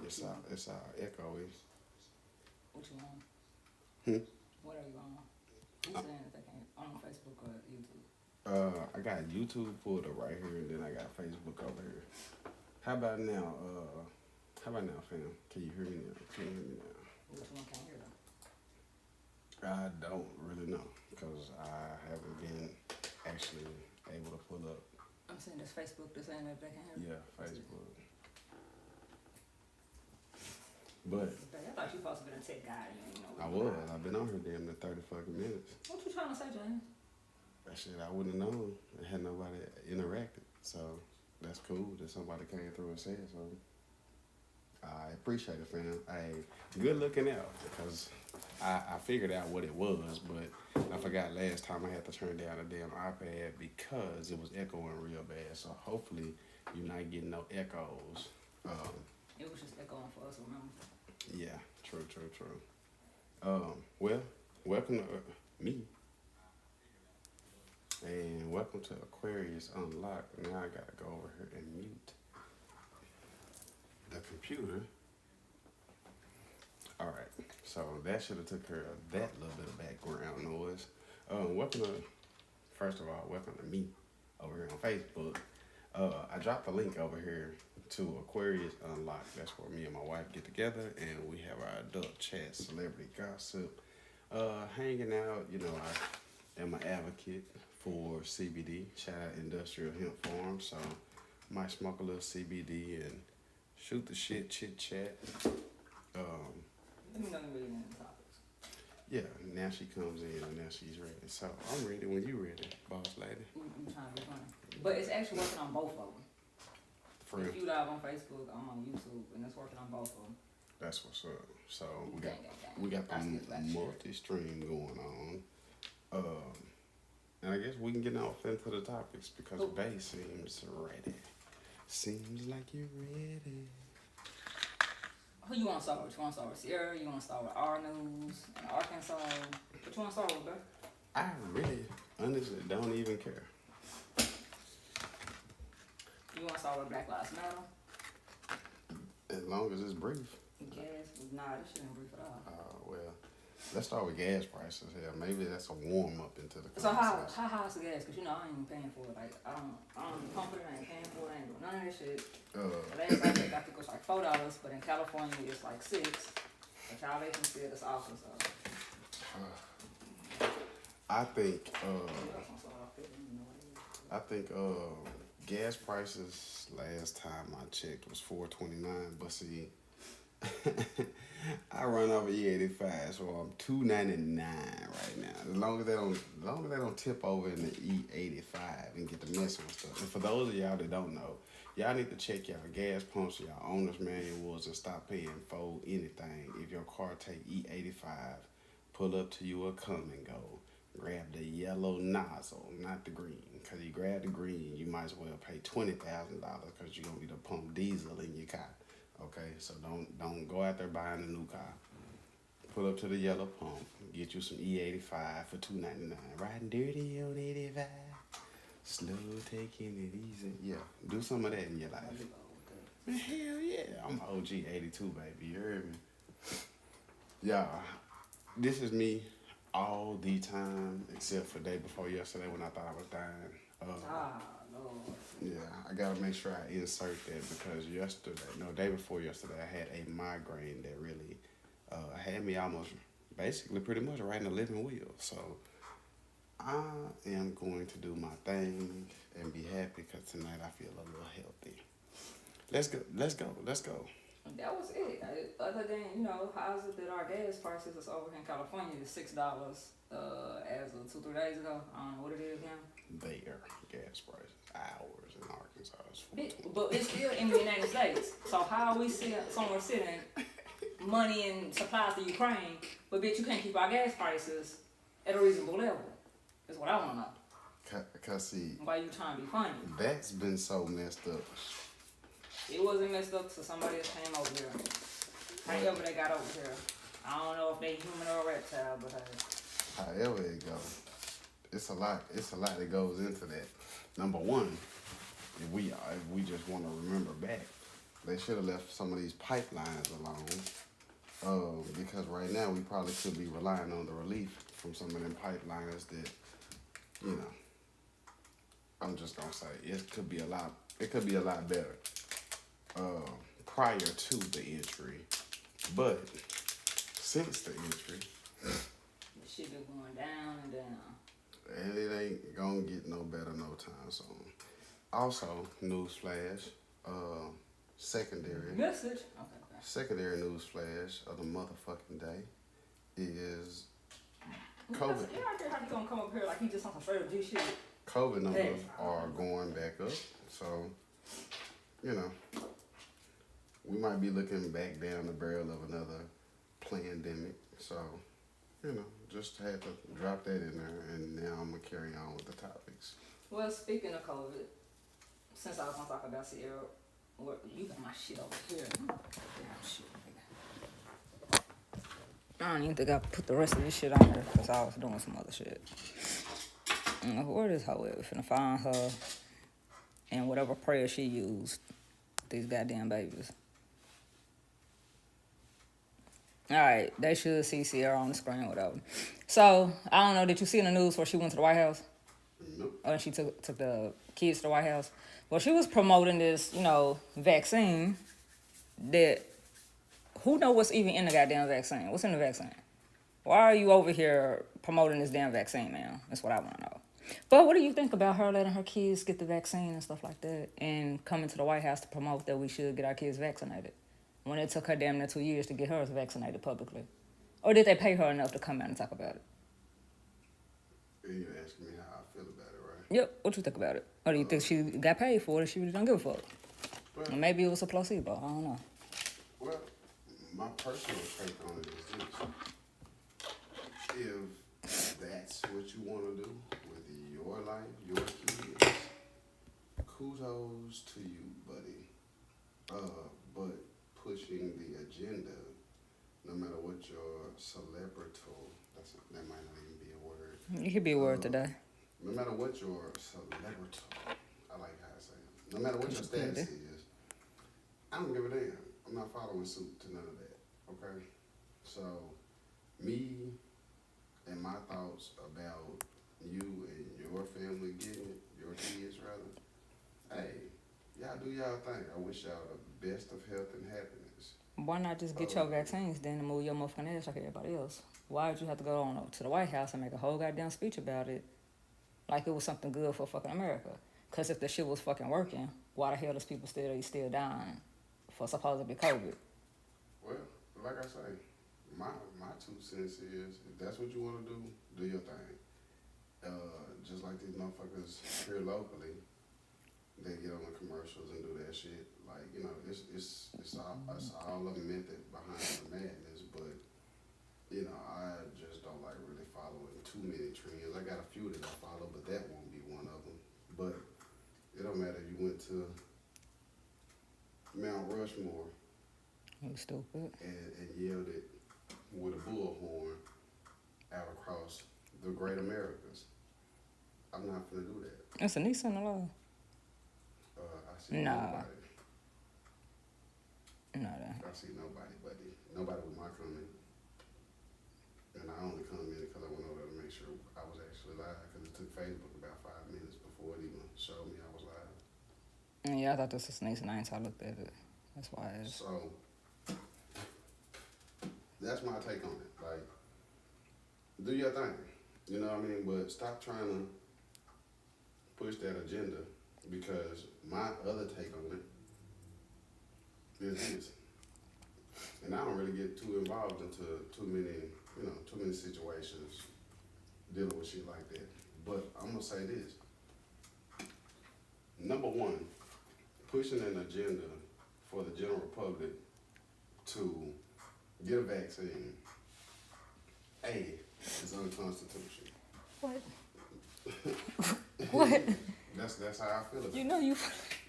It's our echo. What you on? What are you on? Who's saying that they can't on Facebook or YouTube? I got YouTube pulled up right here, and then I got Facebook over here. How about now? Fam? Can you hear me now? Which one can't hear them? I don't really know because I haven't been actually able to pull up. I'm saying this Facebook that's saying that they can't hear them. Yeah, Facebook. But I thought you supposed to be a tech guy. You know, I was. I've been on here damn near 30 fucking minutes. What you trying to say, James? That shit I wouldn't have known. I had nobody interacted. So that's cool that somebody came through and said something. I appreciate it, fam. Hey, good looking out because I figured out what it was, but I forgot last time I had to turn down a damn iPad because it was echoing real bad. So hopefully you're not getting no echoes. It was just echoing for us, remember? Yeah, true. Well, welcome to me. And welcome to Aquarius Unlocked. Now I gotta go over here and mute the computer. Alright, so that should have took care of that little bit of background noise. First of all, welcome to me over here on Facebook. I dropped a link over here to Aquarius Unlocked. That's where me and my wife get together and we have our adult chat, celebrity gossip, hanging out. You know, I am an advocate for CBD. Shout out Industrial Hemp Farm. So might smoke a little CBD and shoot the shit, chit chat. Let me know you're ready in the topics. Yeah, now she comes in and now she's ready. So I'm ready when you ready, boss lady. I'm trying to be funny. But it's actually working on both of them. For if you live on Facebook, I'm on YouTube, and it's working on both of them. That's what's up. So we gang. got the multi-stream going on. And I guess we can get off into the topics because Bay seems ready. Seems like you're ready. Who you want to start with? You want to start with Sierra? You want to start with NEWS and Arkansas? What you want to start with, bro? I really, honestly, don't even care. You want to start with Black Lives Matter? As long as it's brief. Gas? Nah, this shit ain't brief at all. Well, let's start with gas prices here. Maybe that's a warm up into the So conversation. how high is the gas? Cause you know I ain't even paying for it. Like I don't pump it. I ain't paying for it. I ain't doing none of this shit. Last I checked, I think it was like $4, but in California it's like $6. But y'all ain't consider this awesome. So I think gas prices last time I checked was $4.29, but see, I run over E85, so I'm $2.99 right now. As long as they don't tip over in the E85 and get the messing with stuff. And for those of y'all that don't know, y'all need to check y'all gas pumps, y'all owner's manuals, and stop paying for anything. If your car take E85, pull up to you a come and go. Grab the yellow nozzle, not the green. Because you grab the green, you might as well pay $20,000 because you're going to need to pump diesel in your car. Okay, so don't go out there buying a new car. Pull up to the yellow pump, get you some E85 for $2.99. Riding dirty on 85. Slow, taking it easy. Yeah, do some of that in your life. Man, hell yeah. I'm OG 82, baby. You heard me? Yeah, this is me all the time, except for day before yesterday when I thought I was dying. Lord. Yeah, I gotta make sure I insert that because day before yesterday, I had a migraine that really had me almost, basically, pretty much right in the living wheel. So I am going to do my thing and be happy because tonight I feel a little healthy. Let's go. That was it. Other than, how's it that our gas prices is over here in California is $6 as of 2-3 days ago. I don't know what it is now. Their gas prices, ours in Arkansas is $4.20. But it's still in the United States. So how are we somewhere sitting money and supplies to Ukraine, but bitch, you can't keep our gas prices at a reasonable level? Is what I want to know. Cause see, why you trying to be funny? That's been so messed up. It wasn't messed up to somebody that came over here. However they got over here. I don't know if they human or reptile, but however it goes, it's a lot that goes into that. Number one, if we just want to remember back, they should have left some of these pipelines alone. Because right now we probably could be relying on the relief from some of them pipelines that, you know, I'm just gonna say it could be a lot better prior to the entry, but since the entry, The shit been going down and down. and it ain't gonna get no better no time soon. Also, newsflash, secondary Message. secondary newsflash of the motherfucking day is Yeah, COVID. I think how he gonna come up here like he just on some straight up G shit. COVID numbers are going back up, so you know we might be looking back down the barrel of another pandemic. So you know, just had to drop that in there, and now I'm gonna carry on with the topics. Well, speaking of COVID, since I was gonna talk about Sierra, what you got my shit over here? Damn shit, nigga. I don't even think I put the rest of this shit on there because I was doing some other shit. Where this hoe at? We finna find her and whatever prayer she used. These goddamn babies. Alright, they should see Sierra on the screen or whatever. So, I don't know, did you see in the news where she went to the White House? Nope. Or she took the kids to the White House? Well, she was promoting this, vaccine that, who know what's even in the goddamn vaccine? What's in the vaccine? Why are you over here promoting this damn vaccine, man? That's what I want to know. But what do you think about her letting her kids get the vaccine and stuff like that and coming to the White House to promote that we should get our kids vaccinated when it took her damn near 2 years to get hers vaccinated publicly? Or did they pay her enough to come out and talk about it? You asking me how I feel about it, right? Yep. What you think about it? Or do you think she got paid for it and she really don't give a fuck? Well, Or maybe it was a placebo. I don't know. well, my personal take on it is this. If that's what you want to do with your life, your kids, kudos to you, buddy. But pushing the agenda, no matter what your that might not even be a word. It could be a word today. No matter what your I like how I say it. No matter what your status is, I don't give a damn. I'm not following suit to none of that. Okay? So, me and my thoughts about you and your family getting it, your kids rather, hey, y'all do y'all thing. I wish y'all the best of health and happiness. Why not just get your vaccines then and move your motherfucking ass like everybody else? Why would you have to go on to the White House and make a whole goddamn speech about it like it was something good for fucking America? Because if the shit was fucking working, why the hell does people still dying for supposedly COVID? Well, like I say, my 2 cents is, if that's what you want to do your thing. Just like these motherfuckers here locally, they get on the commercials and do that shit. Like, it's all a method behind the madness, but I just don't like really following too many trends. I got a few that I follow, but that won't be one of them. But it don't matter if you went to Mount Rushmore You stupid. and yelled it with a bullhorn out across the great Americas. I'm not gonna do that. It's a niece in the law. I see Nah. nobody. No, I see nobody, buddy. Nobody with my comment. And I only commented because I went over there to make sure I was actually live, because it took Facebook about 5 minutes before it even showed me I was live. Yeah, I thought this was niece and I looked at it. That's why it's... So, that's my take on it. Like, do your thing. You know what I mean? But stop trying to push that agenda, because my other take on it is this. And I don't really get too involved into too many situations dealing with shit like that. But I'm gonna say this. Number one, pushing an agenda for the general public to get a vaccine, is unconstitutional. What? What? That's how I feel about it. You know you...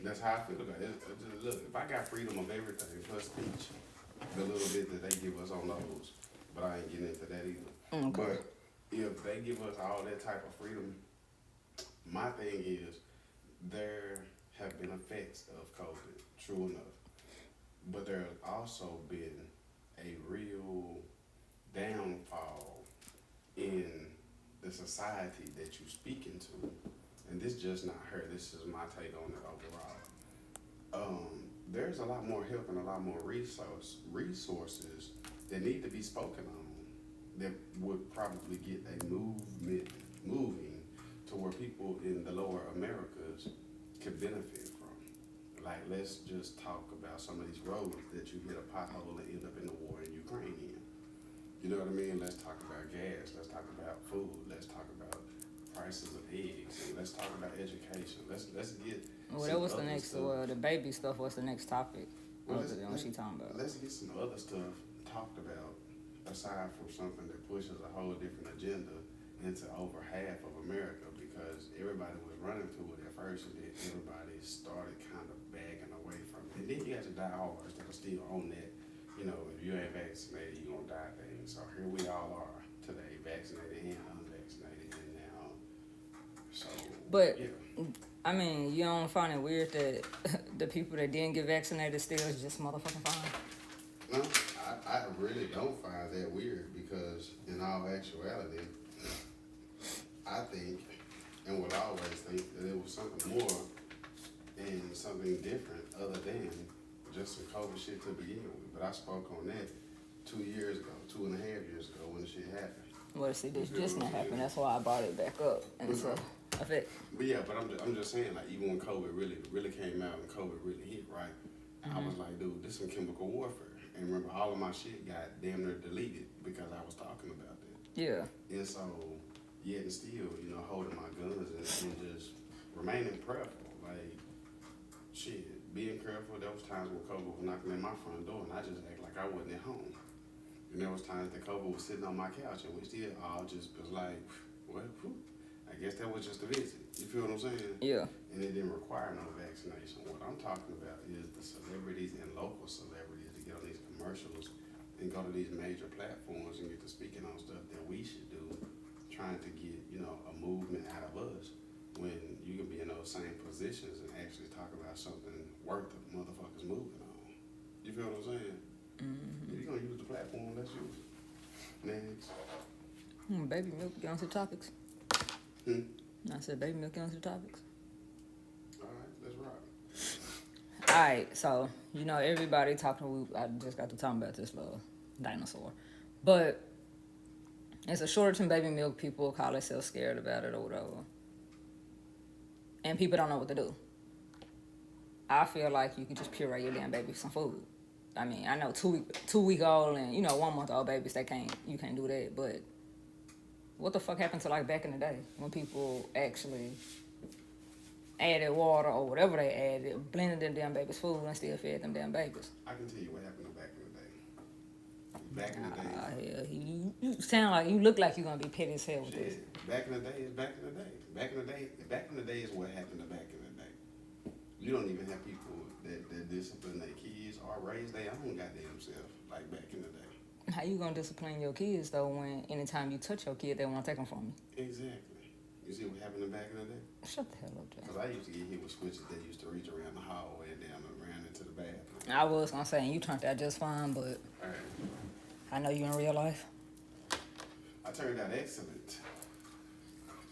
That's how I feel about it. Look, if I got freedom of everything plus speech, the little bit that they give us on those, but I ain't getting into that either. Okay. But if they give us all that type of freedom, my thing is there have been effects of COVID, true enough. but there's also been a real downfall in the society that you speaking to. And this just not her, this is my take on it overall. There's a lot more help and a lot more resources that need to be spoken on that would probably get a movement moving to where people in the lower Americas could benefit from. Like, let's just talk about some of these roads that you hit a pothole and end up in the war in Ukraine in. You know what I mean? Let's talk about gas. Let's talk about food. Let's talk about prices of eggs. And let's talk about education. Let's get. Well, that was the next. The baby stuff was the next topic. Well, What she talking about? Let's get some other stuff talked about aside from something that pushes a whole different agenda into over half of America, because everybody was running to it at first, and then everybody started kind of bagging away from it. And then you got the diehards that are still on that. You know, if you ain't vaccinated, you're gonna die thing. So here we all are today, vaccinated and unvaccinated, and now. So. But yeah. I mean, you don't find it weird that the people that didn't get vaccinated still is just motherfucking fine? No, I really don't find that weird, because in all actuality, I think, and will always think, that it was something more and something different other than just some COVID shit to begin with. But I spoke on that 2 years ago, 2.5 years ago, when the shit happened. Well, see, this just not happened. That's why I brought it back up. And so, I think. But yeah, but I'm just saying, like, even when COVID really came out and COVID really hit, right? I was like, dude, this is some chemical warfare. And remember, all of my shit got damn near deleted because I was talking about that. Yeah. And so, yet and still, you know, holding my guns and just remaining prayerful. Like, shit, being careful. There was times when COVID was knocking at my front door and I just act like I wasn't at home. And there was times that COVID was sitting on my couch and we still all just was like, well, I guess that was just a visit. You feel what I'm saying? Yeah. And it didn't require no vaccination. What I'm talking about is the celebrities and local celebrities to get on these commercials and go to these major platforms and get to speaking on stuff that we should do, trying to get, you know, a movement out of us, when you can be in those same positions and actually talk about something worth of motherfuckers moving on. You feel what I'm saying? Mm-hmm. If you're gonna use the platform, let's use it. Next. Baby milk, get on to topics. I said, baby milk, get on to topics. Alright, let's rock. Alright, so, you know, everybody talking, I just got to talking about this little dinosaur. But it's a shortage in baby milk. People call themselves scared about it or whatever. And people don't know what to do. I feel like you can just puree your damn baby some food. I mean, I know 2-week old and, you know, 1-month-old babies, you can't do that. But what the fuck happened to, like, back in the day when people actually added water or whatever they added, blended them damn babies' food and still fed them damn babies? I can tell you what happened back in the day. Back in the day. Hell, you sound like, you look like you're gonna be petty as hell with this. Back in the day is back in the day. Back in the day is what happened back in the day. You don't even have people that discipline their kids or raise their own goddamn self like back in the day. How you gonna discipline your kids though when anytime you touch your kid, they wanna take them from you? Exactly. You see what happened back in the day? Shut the hell up, Jay. Because I used to get hit with switches that used to reach around the hallway and down and around into the bathroom. I was gonna say, you turned out just fine, but I know you in real life. I turned out excellent.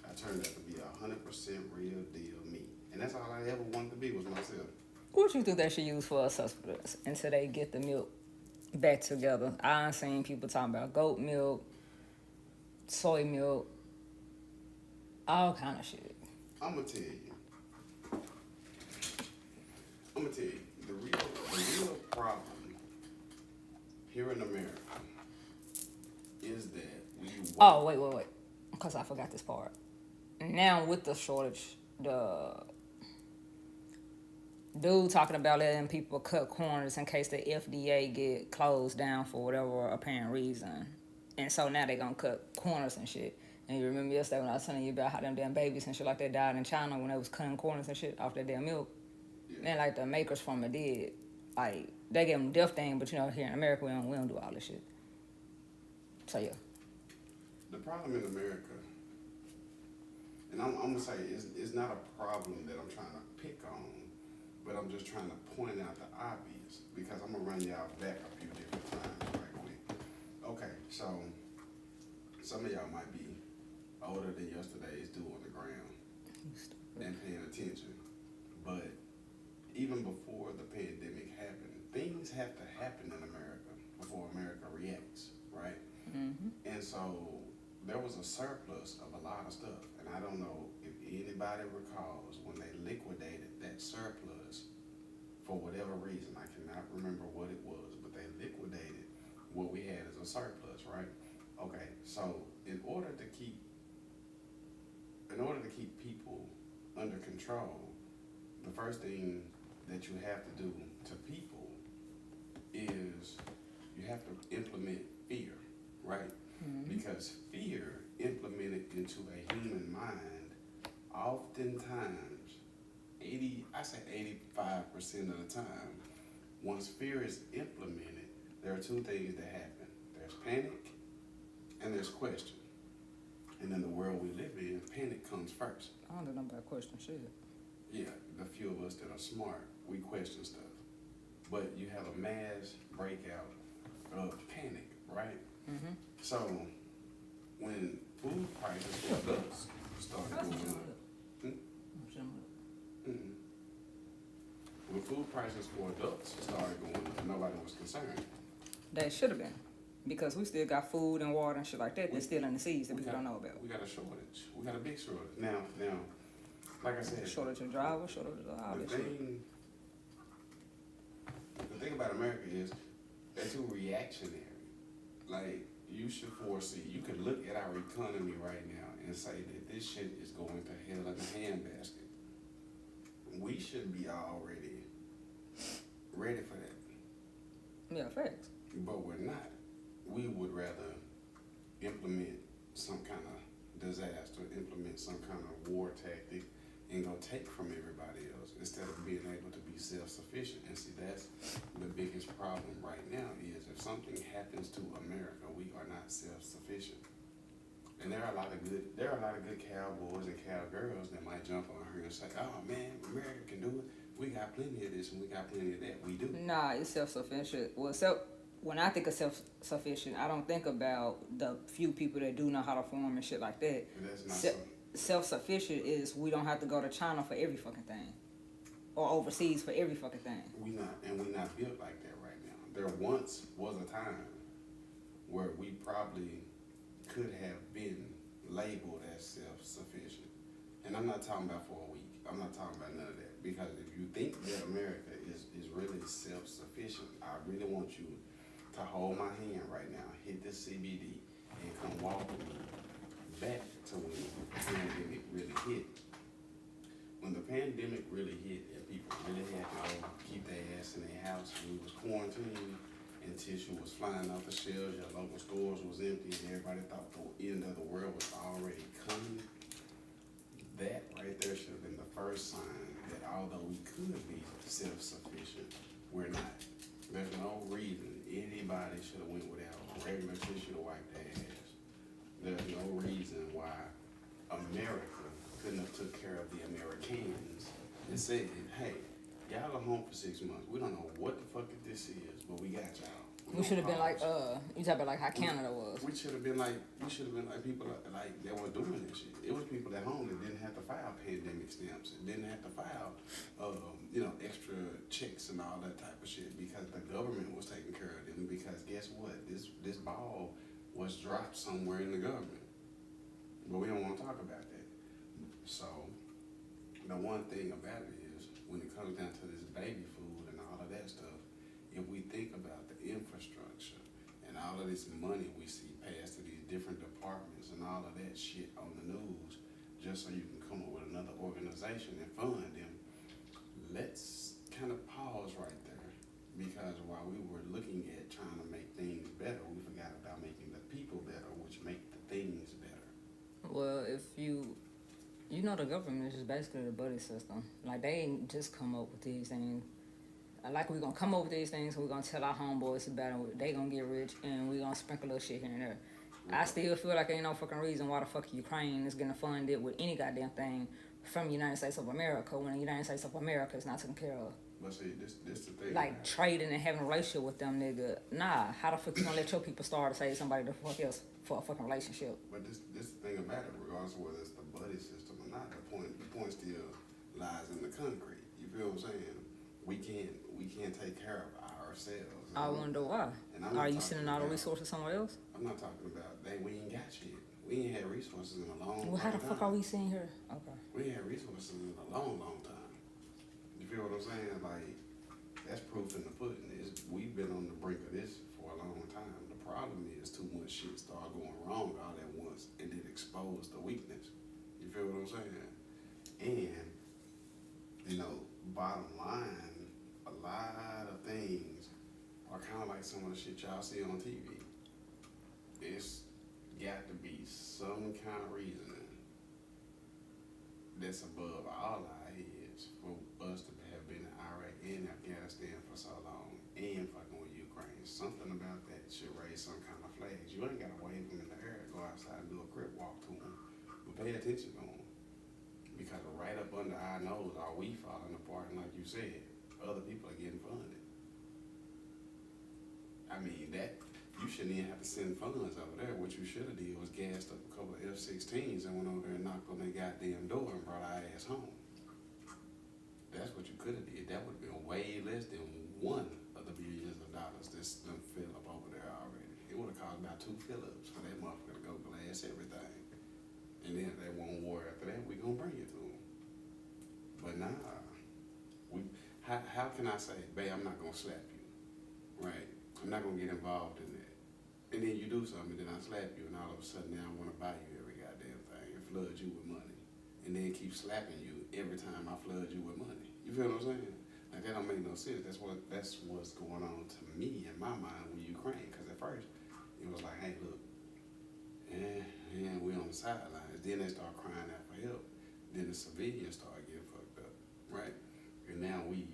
I turned out to be 100% real deal me. And that's all I ever wanted to be, was myself. What you think they should use for a substance until they get the milk back together? I done seen people talking about goat milk, soy milk, all kind of shit. I'm gonna tell you. The real problem here in America is that we wait. Oh, wait. Because I forgot this part. Now with the shortage, the dude talking about letting people cut corners in case the FDA get closed down for whatever apparent reason. And so now they gonna cut corners and shit. And you remember yesterday when I was telling you about how them damn babies and shit like that died in China when they was cutting corners and shit off their damn milk. Yeah. And like the makers from it did. Like, they gave them death thing, but you know, here in America, we don't do all this shit. So yeah. The problem in America, and I'm gonna say it's not a problem that I'm trying to pick on, but I'm just trying to point out the obvious. this because I'm gonna run y'all back a few different times right quick. Okay, so some of y'all might be older than yesterday's dew on the ground and paying attention, but even before the pandemic happened, things have to happen in America before America reacts, right? Mm-hmm. And so there was a surplus of a lot of stuff, and I don't know if anybody recalls when they liquidated that surplus for whatever reason. I cannot remember what it was, but they liquidated what we had as a surplus, right? Okay, so in order to keep people under control, the first thing that you have to do to people is you have to implement fear, right? Mm-hmm. Because fear implemented into a human mind, oftentimes, 85% of the time, once fear is implemented, there are two things that happen. There's panic and there's question. And in the world we live in, panic comes first. I don't know about question shit. Yeah, the few of us that are smart, we question stuff. But you have a mass breakout of panic, right? Mm-hmm. So when food prices for adults started going up, when food prices for adults started going up, nobody was concerned. They should have been, because we still got food and water and shit like that that's still in the seas that people don't know about. We got a shortage. We got a big shortage. Now, like I said, Shortage of drivers, shortage of all that shit. The thing about America is they're too reactionary. Like, you should foresee, you could look at our economy right now and say that this shit is going to hell in a handbasket. We should be already ready for that. Yeah, facts. But we're not. We would rather implement some kind of disaster, implement some kind of war tactic, and go take from everybody else instead of being able to be self-sufficient. And see, that's the biggest problem right now is if something happens to America, we are not self-sufficient. And there are a lot of good cowboys and cowgirls that might jump on her and say, "Oh man, America can do it. We got plenty of this and we got plenty of that." We do. Nah, it's self-sufficient. Well, when I think of self-sufficient, I don't think about the few people that do know how to farm and shit like that. But that's not so. Self-sufficient is we don't have to go to China for every fucking thing, or overseas for every fucking thing. We not built like that right now. There once was a time where we probably could have been labeled as self-sufficient. And I'm not talking about for a week. I'm not talking about none of that. Because if you think that America is really self-sufficient, I really want you to hold my hand right now, hit this CBD, and come walk with me back to when the pandemic really hit. When the pandemic really hit and people really had to go keep their ass in their house, we was quarantined and tissue was flying off the shelves, your local stores was empty, and everybody thought the end of the world was already coming. That right there should have been the first sign that although we could be self-sufficient, we're not. There's no reason anybody should have went without regular tissue to wipe their ass. There's no reason why America couldn't have took care of the Americans and said, "Hey, y'all are home for 6 months. We don't know what the fuck this is, but we got y'all." We should have been like, you talking about like how Canada was. We should have been like people like that were doing this shit. It was people at home that didn't have to file pandemic stamps and didn't have to file, extra checks and all that type of shit because the government was taking care of them. Because guess what? This ball was dropped somewhere in the government, but we don't want to talk about that. So the one thing about it is when it comes down to this baby food and all of that stuff, if we think about the infrastructure and all of this money we see passed to these different departments and all of that shit on the news, just so you can come up with another organization and fund them, let's kind of pause right there. Because while we were looking at trying to make things better, we forgot about making the people better, which make the things better. Well, if you know the government is just basically the buddy system. Like, they ain't just come up with these things. Like, we're gonna come up with these things, we're gonna tell our homeboys about it, they gonna get rich, and we're gonna sprinkle little shit here and there. I still feel like ain't no fucking reason why the fuck Ukraine is getting funded with any goddamn thing from the United States of America when the United States of America is not taking care of But see, this the thing. Like trading and having a relationship with them, nigga. Nah, how the fuck you gonna let your people start to save somebody the fuck else for a fucking relationship? But this the thing about it, regardless of whether it's the buddy system or not, the point still lies in the concrete. You feel what I'm saying? We can't take care of ourselves. I wonder why. And I'm Are not you sending all the resources somewhere else? I'm not talking about we ain't got shit. We ain't had resources in a long Well, how the time. fuck are we sitting here? Okay. We ain't had resources in a long time. You feel what I'm saying? Like, that's proof in the pudding. We've been on the brink of this for a long time. The problem is too much shit start going wrong all at once and it expose the weakness. You feel what I'm saying? And, bottom line, a lot of things are kind of like some of the shit y'all see on TV. It's got to be some kind of reasoning that's above all our heads for us to have been in Iraq and Afghanistan for so long and fucking with Ukraine. Something about that should raise some kind of flags. You ain't got to wave them in the air, go outside and do a crip walk to them, but pay attention to them. Because right up under our nose are we falling apart, and like you said, other people are getting funded. I mean, that you shouldn't even have to send funds over there. What you should have did was gassed up a couple of F-16s and went over there and knocked on their goddamn door and brought our ass home. That's what you could have did. That would have been way less than one of the billions of dollars that's done fill up over there already. It would have cost about 2 fill-ups for that motherfucker to go glass everything. And then if they want war after that, we gonna bring it to them. But nah, how can I say, babe, I'm not gonna slap you, right? I'm not gonna get involved in that. And then you do something, and then I slap you, and all of a sudden now I wanna buy you every goddamn thing and flood you with money. And then keep slapping you every time I flood you with money. You feel what I'm saying? Like, that don't make no sense. That's what's going on to me in my mind with Ukraine. Because at first, it was like, hey, look, we on the sidelines. Then they start crying out for help. Then the civilians start getting fucked up, right? And now we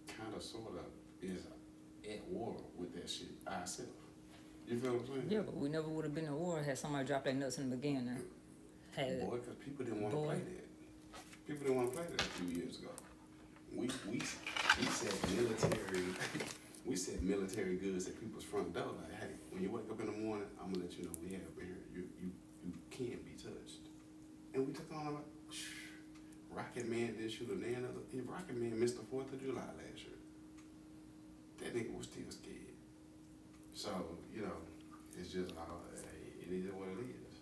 kind of, sort of, is at war with that shit ourselves. You feel what I'm saying? Yeah, but we never would have been at war had somebody dropped their nuts in the beginning. Boy, because people didn't want to play that. People didn't want to play that a few years ago. We said military we said military goods at people's front door. Like, hey, when you wake up in the morning, I'm gonna let you know we have been here. You can't be touched. And we took on like, Rocket Man didn't shoot a nail. Rocket Man missed the 4th of July last year. That nigga was still scared. So, it's just it is what it is.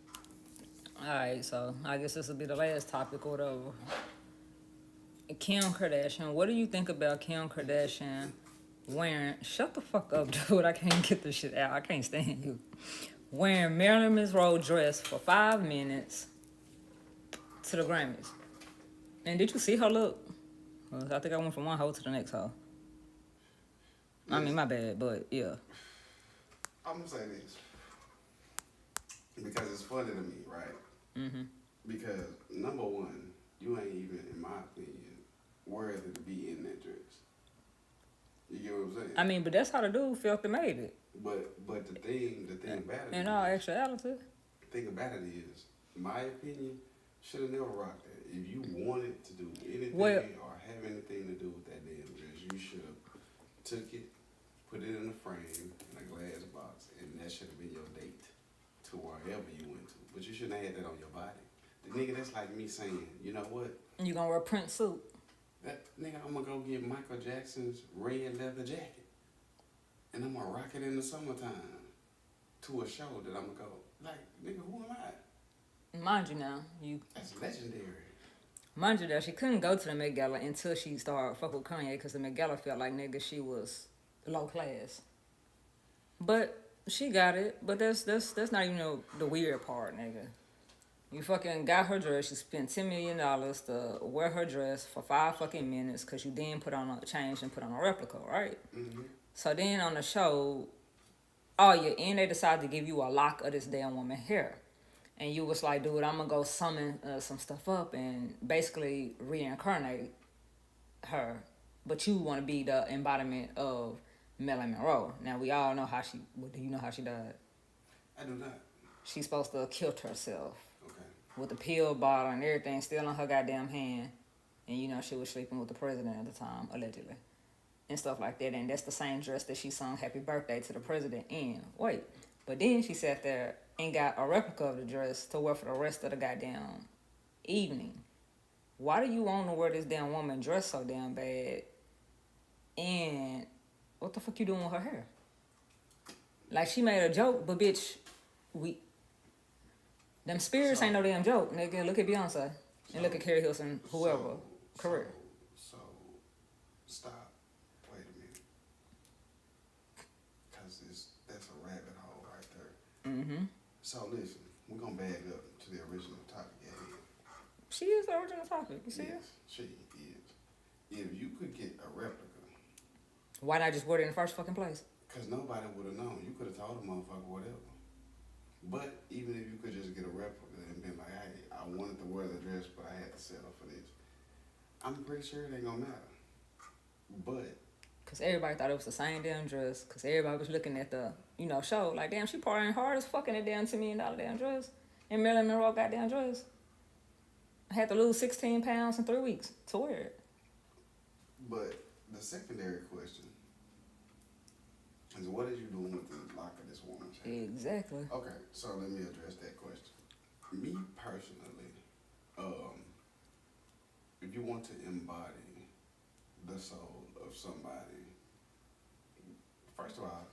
Alright, so I guess this will be the last topic or whatever. Kim Kardashian, what do you think about Kim Kardashian wearing, shut the fuck up, dude, I can't get this shit out, I can't stand you. Wearing Marilyn Monroe dress for 5 minutes to the Grammys. And did you see her look? I think I went from one hoe to the next hoe. I mean, my bad, but yeah. I'm gonna say this because it's funny to me, right? Mm-hmm. Because number one, you ain't even, in my opinion, worthy to be in that dress. You get what I'm saying? I mean, but that's how the dude felt that made it. But the thing about it in all actuality, the thing about it is, my opinion, should have never rocked that. If you wanted to do anything or have anything to do with that damn dress, you should have took it, put it in a frame, in a glass box, and that should have been your date to wherever you went to. But you shouldn't have had that on your body. The nigga, that's like me saying, you know what? you gonna wear a print suit. That nigga, I'm gonna go get Michael Jackson's red leather jacket, and I'm gonna rock it in the summertime to a show that I'm gonna go. Like, nigga, who am I? Mind you now, That's legendary. mind you that she couldn't go to the Met Gala until she started fuck with Kanye, because the Met Gala felt like, nigga, she was low class. But she got it. But that's not even the weird part, nigga. You fucking got her dress. You spent $10 million to wear her dress for 5 fucking minutes because you then put on a change and put on a replica, right? Mm-hmm. So then on the show, they decided to give you a lock of this damn woman hair. And you was like, dude, I'm going to go summon some stuff up and basically reincarnate her. But you want to be the embodiment of Marilyn Monroe. Now, we all know how do you know how she died? I do not. She's supposed to have killed herself. Okay. With the pill bottle and everything still on her goddamn hand. and you know she was sleeping with the president at the time, allegedly, and stuff like that. And that's the same dress that she sung "Happy Birthday" to the president in. Wait, but then she sat there and got a replica of the dress to wear for the rest of the goddamn evening. Why do you want to wear this damn woman dress so damn bad? And what the fuck you doing with her hair? Like, she made a joke, but bitch, them spirits ain't no damn joke, nigga. Look at Beyonce and look at Carrie Hilson, whoever. Correct. So, stop. Wait a minute. Because that's a rabbit hole right there. Mm-hmm. So, listen, we're going to back up to the original topic at hand. She is the original topic, you see it? Yes, she is. If you could get a replica. Why not just wear it in the first fucking place? Because nobody would have known. You could have told a motherfucker whatever. But even if you could just get a replica and be like, hey, I wanted to wear the dress, but I had to settle for this. I'm pretty sure it ain't gonna matter. But. Because everybody thought it was the same damn dress. Because everybody was looking at the, show. Like, damn, she partying hard as fucking that damn $2 million damn dress. And Marilyn Monroe got damn dress. I had to lose 16 pounds in 3 weeks to wear it. But the secondary question is, what is you doing with the lock of this woman's hair? Exactly. Okay, so let me address that question. Me personally, if you want to embody the soul of somebody, first of all,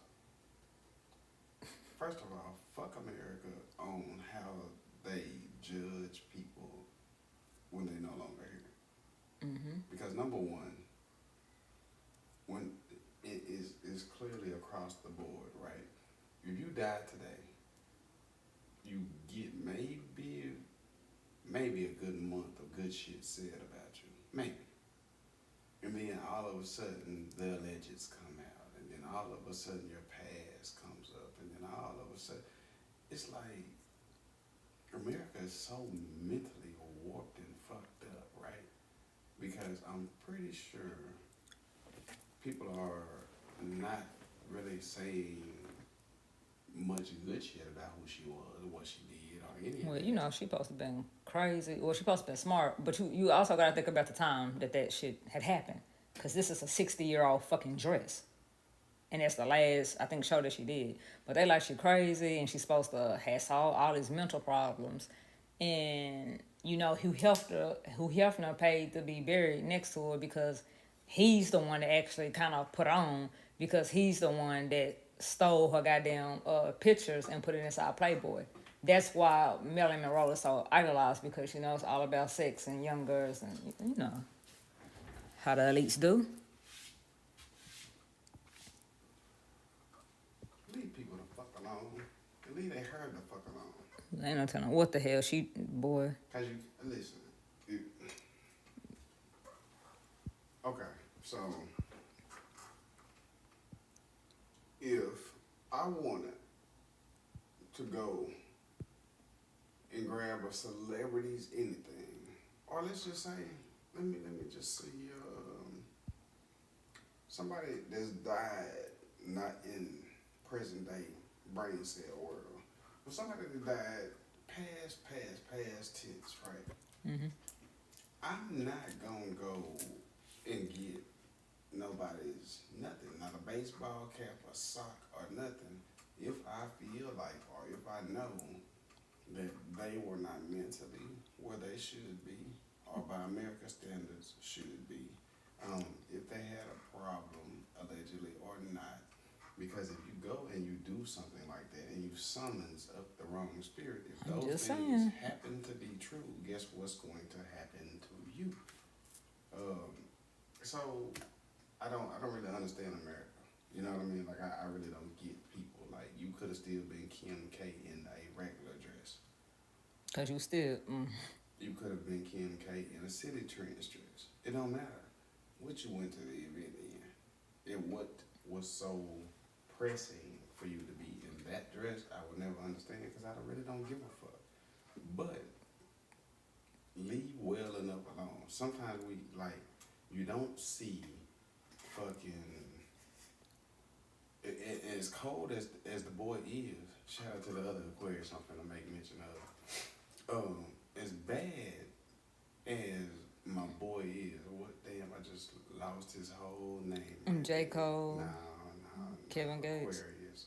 fuck America on how they judge people when they're no longer here. Mm-hmm. Because number one, when it is clearly across the board, right? If you die today, you get maybe a good month of good shit said about you. Maybe. And then all of a sudden the allegeds come out, and then all of a sudden your past comes up, and then all of a sudden it's like America is so mentally warped and fucked up, right? Because I'm pretty sure people are not really saying much good shit about who she was, or what she did, or anything. Well, she supposed to have been crazy. Well, she supposed to have been smart, but you also got to think about the time that shit had happened. Because this is a 60-year-old fucking dress. And that's the last, I think, show that she did. But they like she crazy, and she's supposed to have all these mental problems. And, Hugh Hefner paid to be buried next to her because he's the one that actually kind of put on, because he's the one that stole her goddamn pictures and put it inside Playboy. That's why Marilyn Monroe is so idolized, because she knows all about sex and young girls and, how the elites do. Leave people the fuck alone. Leave they heard the fuck alone. Ain't no telling what the hell boy. Cause you listen. Okay, so if I wanted to go and grab a celebrity's anything, or let's just say, let me just see, somebody that's died not in present day brain cell world, but somebody that died past tense, right? Mm-hmm. I'm not gonna go and get nobody's nothing, not a baseball cap, a sock, or nothing, if I feel like, or if I know that they were not mentally where they should be, or by American standards should be, if they had a problem, allegedly or not. Because if you go and you do something like that and you summons up the wrong spirit, if those things happen to be true, guess what's going to happen to you? So I don't really understand America. You know what I mean? Like I really don't get people. Like, you could have still been Kim K in a regular dress. Cause you still. You could have been Kim K in a city trends dress. It don't matter what you went to the event in. And what was so pressing for you to be in that dress, I would never understand, because I really don't give a fuck. But leave well enough alone. Sometimes you don't see fucking, and as cold as the boy is, shout out to the other Aquarius I'm finna make mention of, as bad as my boy is. What damn? I just lost his whole name. J. Cole, No. Kevin Gates. Aquarius.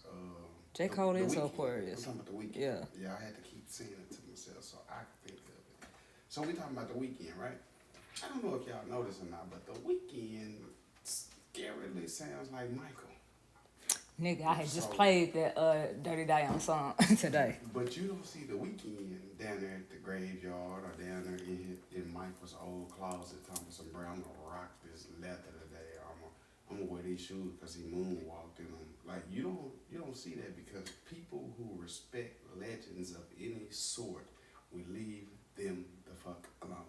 J. Cole is Weeknd. Aquarius. I'm talking about the weekend. Yeah, I had to keep saying it to myself so I could think of it. So we talking about the weekend, right? I don't know if y'all noticed or not, but the weekend scarily sounds like Michael. Nigga, I had just So- played that Dirty Diane song today. But you don't see the weekend down there at the graveyard or down there in Michael's old closet talking about some bro, I'm gonna rock this leather today. I'm gonna wear these shoes because he moonwalked in them. Like you don't see that because people who respect legends of any sort, we leave them the fuck alone.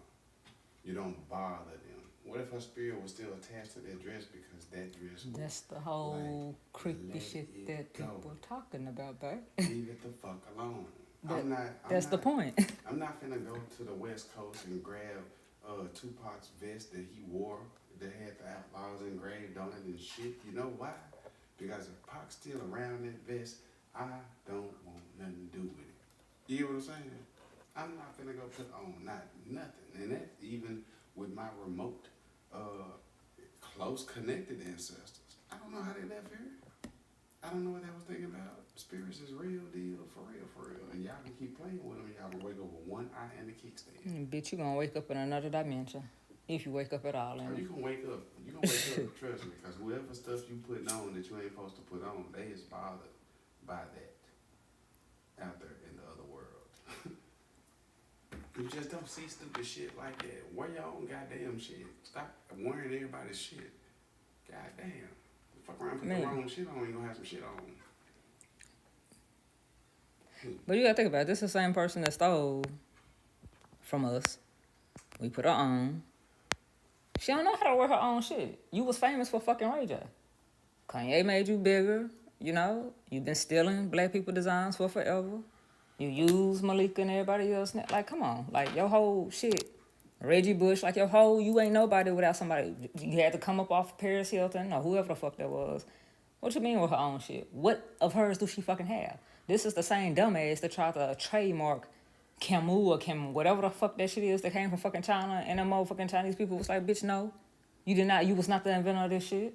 You don't bother them. What if her spirit was still attached to that dress because that dress was That's the whole creepy let shit it that go. people are talking about, babe. leave it the fuck alone. That's the point. I'm not finna go to the West Coast and grab Tupac's vest that he wore that had the Outlaws engraved on it and shit. You know why? Because if Pac's still around that vest, I don't want nothing to do with it. You hear what I'm saying? I'm not finna go put on nothing. And that's even with my remote, close connected ancestors. I don't know how they left here. I don't know what they was thinking about. Spirits is real deal, for real. And y'all can keep playing with them. Y'all can wake up with one eye and a kickstand. Bitch, you gonna wake up in another dimension. If you wake up at all. Or you can wake up. You can wake up, trust me, because whatever stuff you putting on that you ain't supposed to put on, they is bothered by that out there in the other world. You just don't see stupid shit like that. Wear your own goddamn shit. Stop wearing everybody's shit. Goddamn. Fuck around, put the wrong shit on, you gonna have some shit on. But you gotta think about it. This is the same person that stole from us. We put her on. She don't know how to wear her own shit. You was famous for fucking Ray J. Kanye made you bigger, you know. You've been stealing black people designs for forever. You use Malika and everybody else. Like, come on. Like, your whole shit. Reggie Bush, like your whole, you ain't nobody without somebody. You had to come up off Paris Hilton or whoever the fuck that was. What you mean with her own shit? What of hers do she fucking have? This is the same dumbass that tried to trademark Camus or whatever the fuck that shit is that came from fucking China, and them motherfucking Chinese people was like, bitch, no. You did not, you was not the inventor of this shit.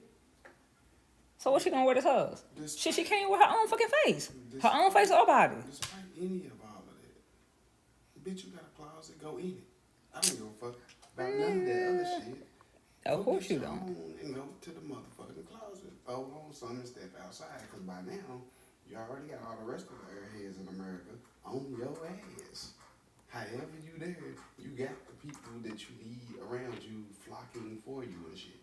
So what she gonna wear this hers? Shit, she can't wear her own fucking face. Her own face or body. Despite any of all of that, bitch, you got a closet, go in it. I don't give a fuck about none of that other shit. Of course you Go don't. and go to the motherfucking closet. Throw on something and step outside. Because by now, you already got all the rest of the airheads in America on your ass. However you there, you got the people that you need around you flocking for you and shit.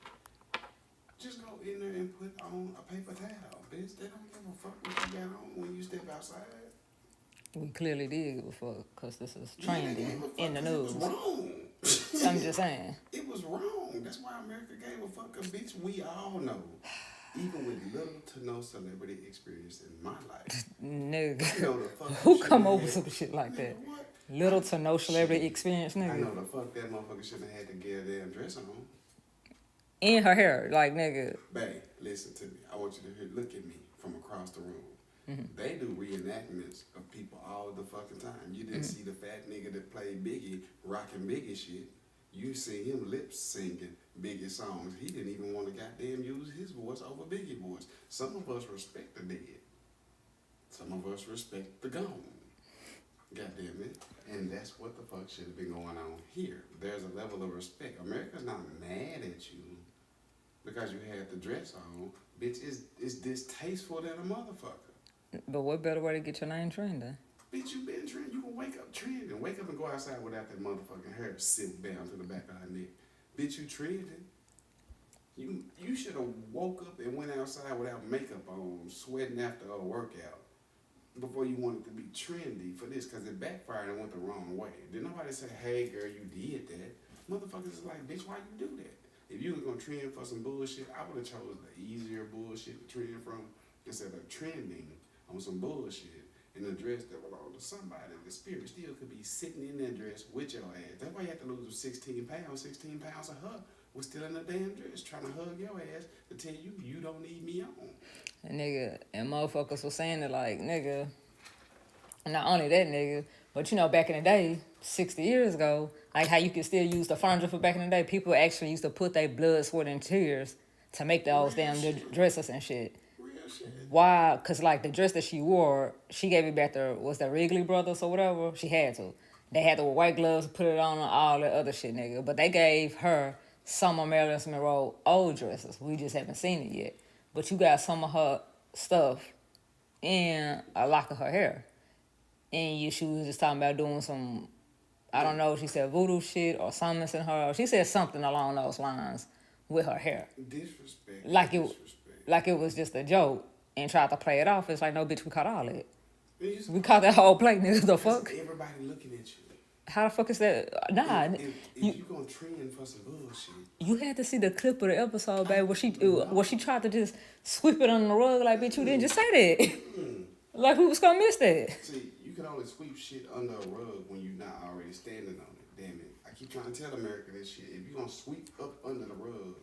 Just go in there and put on a paper towel, bitch. They don't give a fuck what you got on when you step outside. We clearly did give a fuck, because this is trending in the news. It was wrong. I'm just saying. It was wrong. That's why America gave a fuck, cause bitch, we all know. Even with little to no celebrity experience in my life. Nigga, I know the fuck who shit come I over had. some shit like that? Nigga, what? Little to no celebrity experience, I nigga. know the fuck that motherfucker shouldn't have had to get a damn dress on. In her hair, like, nigga. Babe, listen to me. I want you to look at me from across the room. They do reenactments of people all the fucking time. You didn't see the fat nigga that played Biggie rocking Biggie shit. You see him lip singing Biggie songs. He didn't even want to goddamn use his voice over Biggie voice. Some of us respect the dead. Some of us respect the gone. Goddamn it. And that's what the fuck should have been going on here. There's a level of respect. America's not mad at you because you had the dress on. Bitch, it's distasteful than a motherfucker. But what better way to get your name trending? Bitch, you been trending. You can wake up trending. Wake up and go outside without that motherfucking hair silk down to the back of her neck. Bitch, you trending. You should have woke up and went outside without makeup on, sweating after a workout, before you wanted to be trendy for this, because it backfired and went the wrong way. Did nobody say, hey, girl, you did that? Motherfuckers is like, bitch, why you do that? If you was going to trend for some bullshit, I would have chose the easier bullshit to trend from instead of trending on some bullshit in a dress that belonged to somebody. The spirit still could be sitting in that dress with your ass. That's why you have to lose 16 pounds. 16 pounds of her was still in the damn dress trying to hug your ass to tell you you don't need me on. And nigga, and motherfuckers was saying it like, nigga, Not only that, nigga, but you know, back in the day, 60 years ago, like how you could still use the furniture for back in the day, people actually used to put their blood, sweat, and tears to make those damn dresses and shit. Real shit. Why? Because, like, the dress that she wore, she gave it back to, was the Wrigley Brothers or whatever? She had to. They had to wear white gloves, put it on, and all that other shit, nigga. But they gave her some of Marilyn Monroe old dresses. We just haven't seen it yet. But you got some of her stuff in a lock of her hair. And she was just talking about doing some, I don't know, she said voodoo shit or something in her. She said something along those lines with her hair. Disrespect. Like it was just a joke and tried to play it off. It's like, no, bitch, we caught all that. It's We caught that whole play, nigga. The fuck? everybody looking at you. How the fuck is that? Nah. If you gonna trend for some bullshit, You had to see the clip of the episode, babe, where she tried to just sweep it under the rug. Like, bitch, you didn't just say that. Like, we was gonna miss that. see, you can only sweep shit under a rug when you're not already standing on it. Damn it. I keep trying to tell America this shit. If you gonna sweep up under the rug,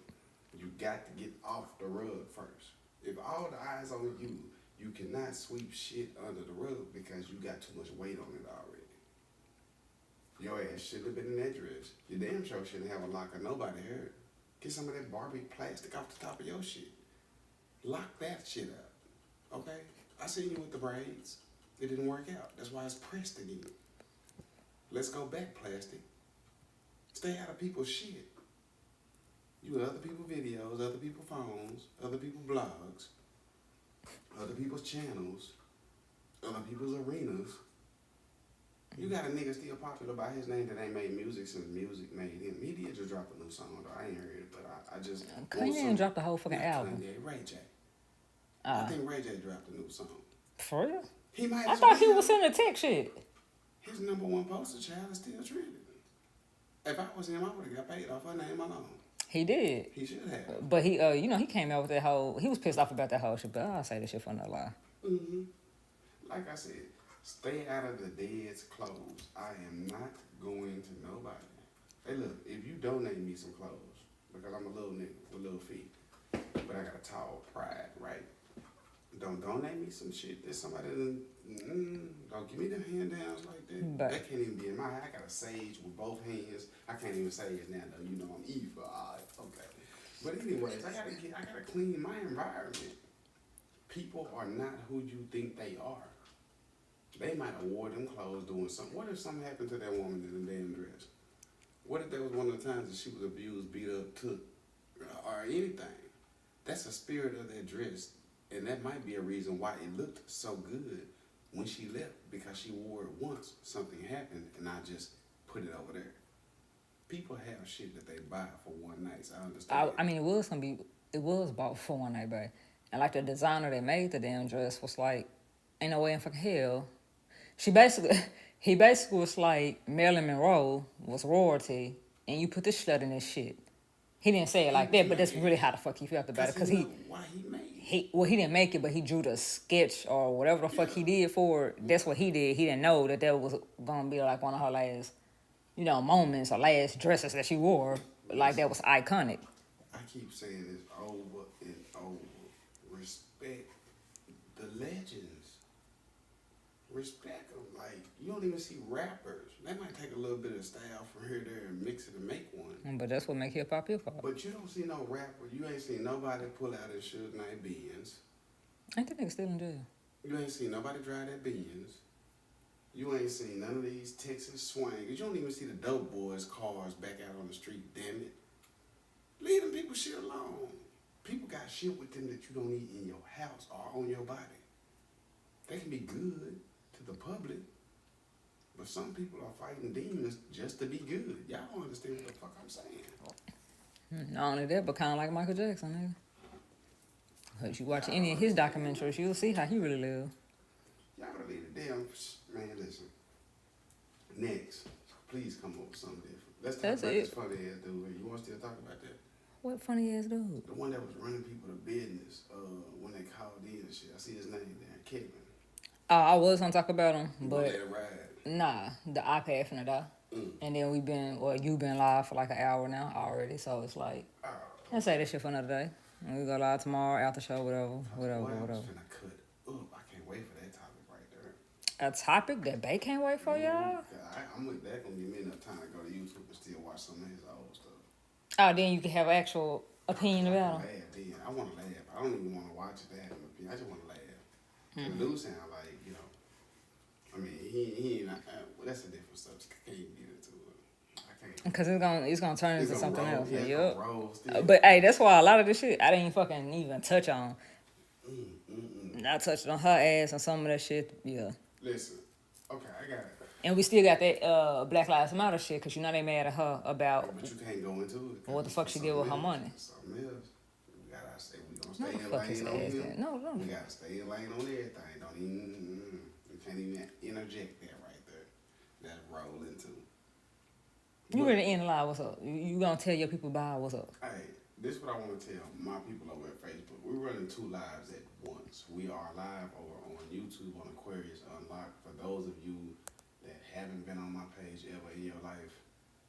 you got to get off the rug first. If all the eyes on you, you cannot sweep shit under the rug because you got too much weight on it already. Your ass shouldn't have been in that dress. You damn sure shouldn't have a lock of nobody hair. Get some of that Barbie plastic off the top of your shit. Lock that shit up. Okay? I seen you with the braids. It didn't work out. That's why it's pressed again. Let's go back, plastic. Stay out of people's shit. You in other people's videos, other people's phones, other people's blogs, other people's channels, other people's arenas. You got a nigga still popular by his name that ain't made music since music made him. He did just drop a new song though. I ain't heard it, but I just Kanye dropped the whole fucking album. Kanye, Ray J. I think Ray J dropped a new song. For real? He might. I thought he was in the tech shit. His #1 poster child is still trending. If I was him, I would have got paid off her name alone. He did. He should have. But he, you know, he came out with that whole. He was pissed off about that whole shit. But I'll say this shit for no lie. Like I said, stay out of the dead's clothes. I am not going to nobody. Hey, look, if you donate me some clothes, because I'm a little nigga with little feet, but I got a tall pride, right? Don't donate me some shit that somebody done, don't give me them hand downs like that. But that can't even be in my hand. I got a sage with both hands. I can't even say it now though. You know I'm evil. All right, okay. But anyways, I gotta clean my environment. People are not who you think they are. They might have wore them clothes doing something. What if something happened to that woman in the damn dress? What if that was one of the times that she was abused, beat up, took, or anything? That's the spirit of that dress. And that might be a reason why it looked so good when she left, because she wore it once, something happened, and I just put it over there. People have shit that they buy for one night, so I understand. I mean, it was bought for one night, babe. And like the designer that made the damn dress was like, ain't no way in fucking hell. He basically was like Marilyn Monroe was royalty, and you put this slut in this shit. He didn't say it like that, but that's really how the fuck he felt about it. Cause why he made it. He didn't make it, but he drew the sketch or whatever the fuck he did for it. That's what he did. He didn't know that was gonna be like one of her last, moments or last dresses that she wore. Like that was iconic. I keep saying this over and over. Respect the legends. Respect them. Like, you don't even see rappers. They might take a little bit of style from here, there, and mix it and make one. But that's what make hip hop hip hop. But you don't see no rapper. You ain't seen nobody pull out his Suge Knight Benz. Ain't that nigga still in jail? You ain't seen nobody drive that Benz. You ain't seen none of these Texas swangers. You don't even see the dope boys' cars back out on the street, damn it. Leave them people shit alone. People got shit with them that you don't need in your house or on your body. They can be good to the public, but some people are fighting demons just to be good. Y'all don't understand what the fuck I'm saying. Not only that, but kind of like Michael Jackson, nigga. If you watch any of his documentaries, you'll see how he really lived. Y'all gotta leave the damn man. Listen. Next, please come up with something different. Let's talk about this funny ass dude. You want to still talk about that? What funny ass dude? The one that was running people to business when they called in and shit. I see his name there, Kevin. I was gonna talk about him, but let it ride. Nah, the iPad finna die. And then you've been live for like an hour now already, so it's like, let's say this shit for another day. And we go live tomorrow, after show, whatever. I was finna cut up. I can't wait for that topic right there. A topic that Bay can't wait for y'all? I'm with that. Gonna give me enough time to go to YouTube and still watch some of his old stuff. Oh, then you can have actual opinion about him. I want to laugh. I don't even want to watch it to have an opinion. I just want to laugh. The dude sound like, you know, I mean, he ain't, well, that's a different subject. I can't even get into it. I can't. Because it's gonna turn into something else. Yeah, Yup. But hey, that's why a lot of this shit I didn't even touch on. I touched on her ass and some of that shit. Yeah. Listen, okay, I got it. And we still got that Black Lives Matter shit because you know they mad at her about But you can't go into it. what the fuck she did with her money. Something else. We gotta say we gonna No, stay the in fuck is lane on ass him. that? No. We gotta stay in lane on everything. Don't even. We can't even interject that right there. Let's roll into. You ready to end the live? What's up? You gonna tell your people bye? What's up? Hey, this is what I want to tell my people over at Facebook. We're running 2 lives at once. We are live over on YouTube on Aquarius Unlocked. For those of you that haven't been on my page ever in your life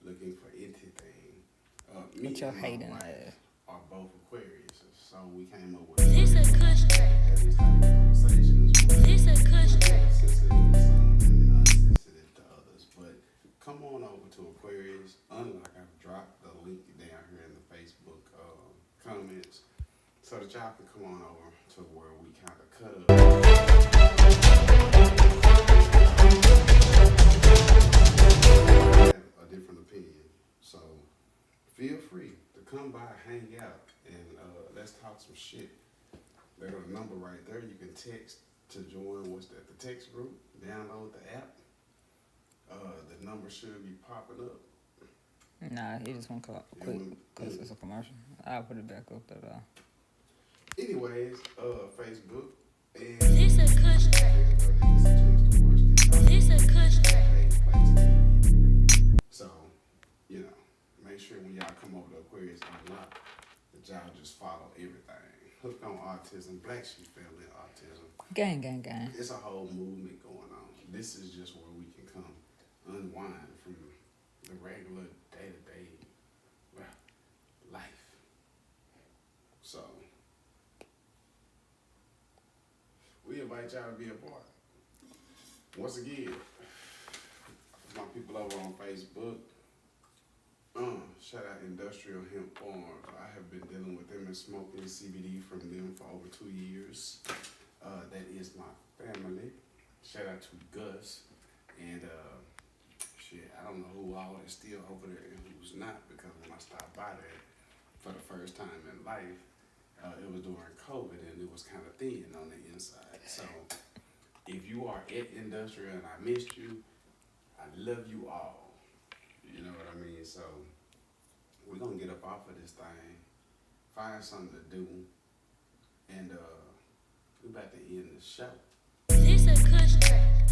looking for anything, me With your and my hating wife ass. are both Aquarius. So we came up with this a Kush track. Have these type of conversations. This a Kush track. Sensitive to some and unsensitive to others. But come on over to Aquarius Unlock. I've dropped the link down here in the Facebook comments so that y'all can come on over to where we kind of cut up. Have a different opinion. So feel free to come by, hang out, and let's talk some shit. There's a number right there. You can text to join the text group. Download the app. The number should be popping up. Nah, he just want to call quick because it's a commercial. I'll put it back up there. Anyways, Facebook and This a Kush track. This a Kush track. So, you know, make sure when y'all come over to Aquarius Unlocked that y'all just follow everything. Hooked on Autism, Black Sheep Family Autism. Gang. It's a whole movement going on. This is just where we can come unwind from the regular day-to-day life. So, we invite y'all to be a part. Once again, my people over on Facebook, shout out Industrial Hemp Farms. I have been dealing with them and smoking CBD from them for over 2 years. That is my family. Shout out to Gus. And I don't know who all is still over there and who's not, because when I stopped by there for the first time in life, it was during COVID and it was kind of thin on the inside. So if you are at Industrial and I missed you, I love you all. You know what I mean? So we're gonna get up off of this thing, find something to do, and we're about to end the show. This a Kush track.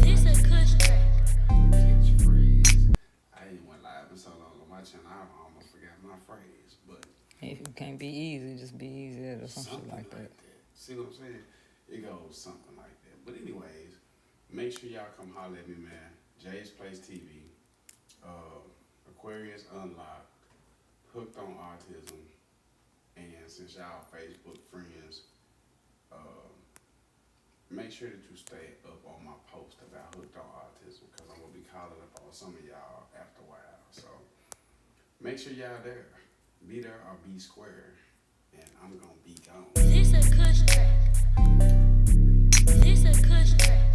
This a Kush track. Catchphrase. I ain't went live in so long on my channel, I almost forgot my phrase, but If you can't be easy, just be easy or some shit like that. See what I'm saying? It goes something like that. But anyways, make sure y'all come holler at me, man. Jay's Place TV, Aquarius Unlocked, Hooked on Autism, and since y'all Facebook friends, make sure that you stay up on my post about Hooked on Autism, because I'm going to be calling up on some of y'all after a while. So make sure y'all there. Be there or be square, and I'm going to be gone. This a Kush track. This a Kush track.